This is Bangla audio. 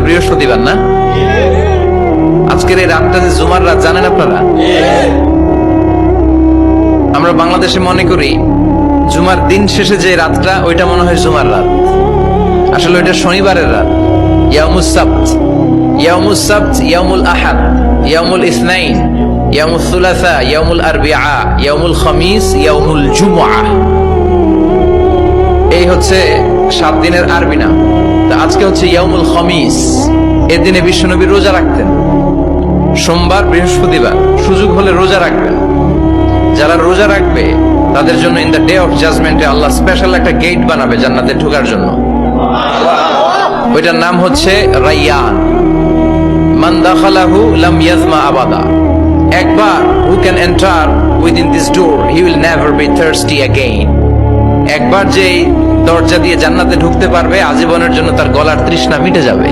বৃহস্পতিবার না? আজকের এই রাতটা যে জুমার রাত, জানেন আপনারা? আমরা বাংলাদেশে মনে করি জুমার দিন শেষে যে রাতটা, ওইটা মনে হয় জুমার রাত। আসলে ওইটা শনিবারের রাত। ইয়াউমুস সাবত, ইয়াউমুস সাবত, ইয়াউমুল আহাদ, ইয়াউমুল ইসনাইন, ইয়াউমুল সুলাসা, ইয়াউমুল আরবিআ, ইয়াউমুল খামিস, ইয়াউমুল জুমআ। এই হচ্ছে 7 দিনের আরবি নাম। তা আজকে হচ্ছে ইয়াউমুল খামিস। এর দিনে বিশ্বনবী রোজা রাখতেন। সোমবার, বৃহস্পতিবার সুযোগ হলে রোজা রাখবেন। যারা রোজা রাখবে তাদের জন্য ইন দ্য ডে অফ জাজমেন্টে আল্লাহ স্পেশাল একটা গেট বানাবে জান্নাতে ঢোকার জন্য। ওইটার নাম হচ্ছে রাইয়ান। মান দাখালাহু লাম ইয়াজমা আবাদা। একবার who can enter within this door he will never be thirsty again. একবার যে দরজা দিয়ে জান্নাতে ঢুকতে পারবে, আজীবনের জন্য তার গলার তৃষ্ণা মিটে যাবে।